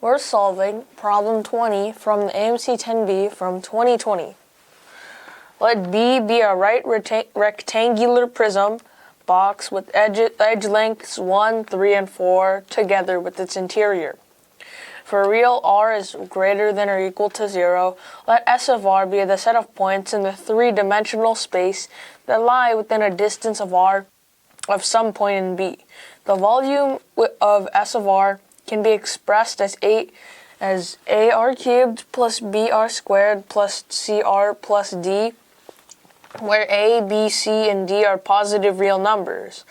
We're solving problem 20 from the AMC 10B from 2020. Let B be a right rectangular prism box with edge lengths 1, 3, and 4 together with its interior. For real R is greater than or equal to 0, let S of R be the set of points in the three-dimensional space that lie within a distance of R of some point in B. The volume of S of R can be expressed as AR cubed plus BR squared plus CR plus D, where A, B, C, and D are positive real numbers.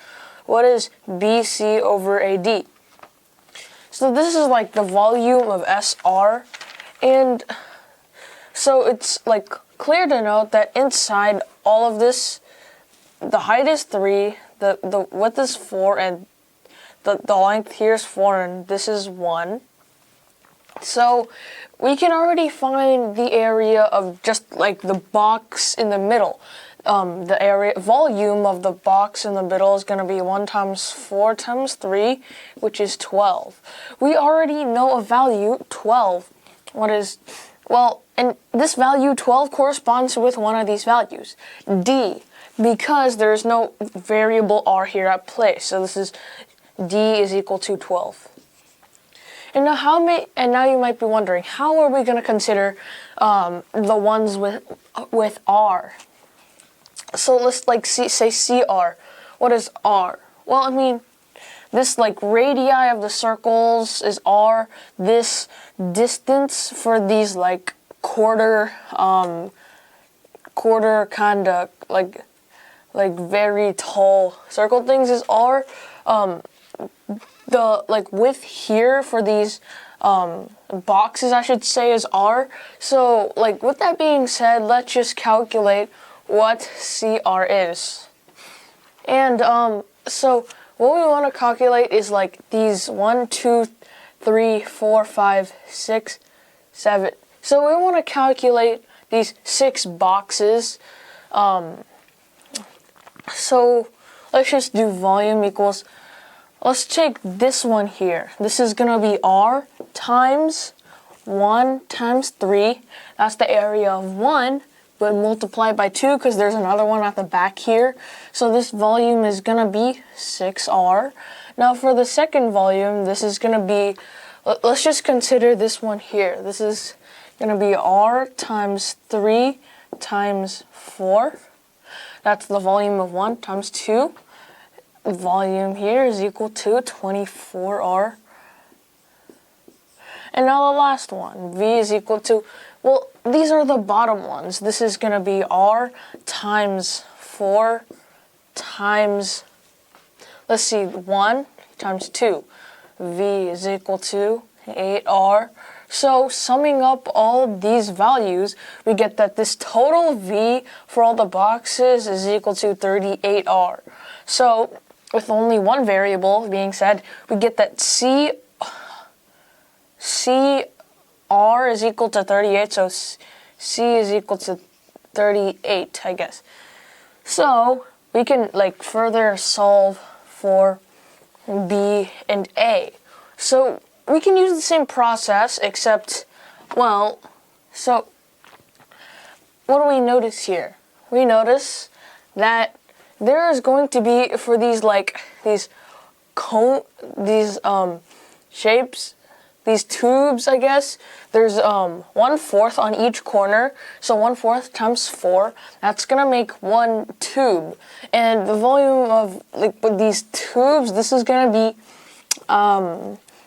What is BC over AD? So this is like the volume of SR, and so it's like clear to note that inside all of this, the height is 3, the width is 4, and the length here is 4, and this is 1. So we can already find the area of just like the box in the middle. The volume of the box in the middle is going to be 1 times 4 times 3, which is 12. We already know a value, 12. And this value, 12, corresponds with one of these values, D, because there is no variable R here at play. So this is D is equal to 12. And now you might be wondering, how are we going to consider the ones with R? So let's say CR. What is R? Well, I mean, this radii of the circles is R. This distance for these quarter kind of very tall circle things is R. The width here for these boxes, I should say, is R. So with that being said, let's just calculate what CR is. And so what we want to calculate is these 1, 2, 3, 4, 5, 6, 7. So we want to calculate these 6 boxes. So let's just do volume equals, let's take this one here. This is going to be R times 1 times 3. That's the area of 1. But multiply by 2 because there's another one at the back here. So this volume is going to be 6R. Now for the second volume, this is going to be, let's just consider this one here. This is going to be R times 3 times 4. That's the volume of 1 times 2. Volume here is equal to 24R. And now the last one, V is equal to, well, these are the bottom ones. This is going to be R times 4 times, let's see, 1 times 2. V is equal to 8R. So summing up all these values, we get that this total V for all the boxes is equal to 38R. So with only one variable being said, we get that CR is equal to 38, so C is equal to 38, I guess. So we can further solve for B and A. So we can use the same process, except, well, so what do we notice here? We notice that there is going to be, for these shapes, these tubes, I guess, there's 1/4 on each corner, so 1/4 times 4, that's gonna make 1 tube. And the volume of with these tubes, this is gonna be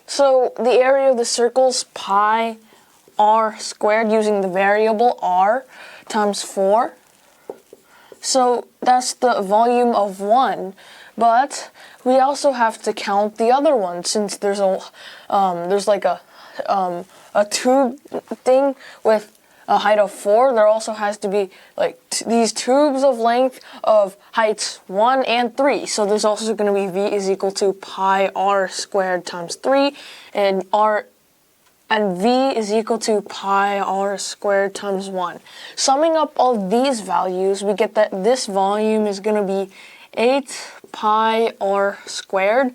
so the area of the circles pi r squared using the variable r times 4. So that's the volume of 1. But we also have to count the other one, since there's a tube thing with a height of 4. There also has to be these tubes of length of heights 1 and 3. So there's also going to be V is equal to pi r squared times 3, and V is equal to pi r squared times 1. Summing up all these values, we get that this volume is going to be 8 pi r squared.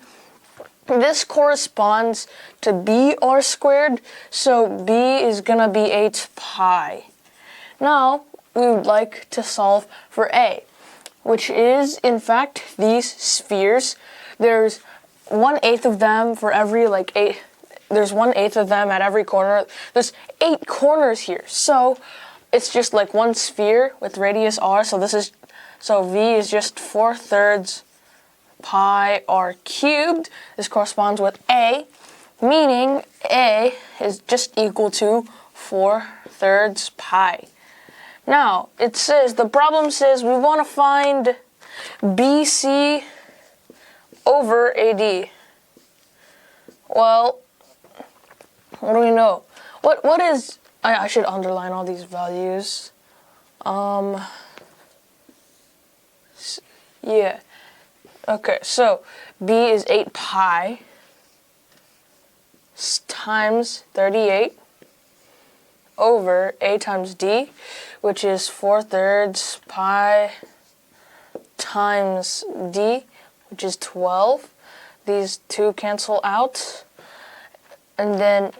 this corresponds to BR squared, so B is gonna be 8 pi. Now, we would like to solve for A, which is, in fact, these spheres. There's 1/8 of them for every, there's 1/8 of them at every corner. There's 8 corners here, so it's just like one sphere with radius r, so V is just 4/3 pi r cubed. This corresponds with A, meaning A is just equal to 4/3 pi. Now, the problem says we want to find BC over AD. Well, what do we know? What is, I should underline all these values. Yeah. Okay, so B is 8 pi times 38 over A times D, which is 4/3 pi times D, which is 12. These two cancel out. And then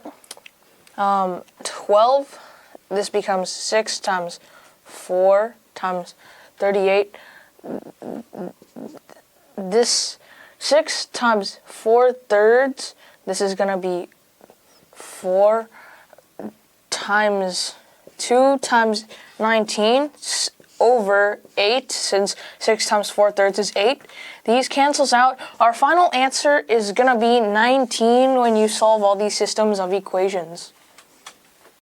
12, this becomes 6 times 4 times 38. This 6 times 4/3, this is going to be 4 times 2 times 19 over 8, since 6 times 4/3 is 8. These cancels out. Our final answer is going to be 19 when you solve all these systems of equations.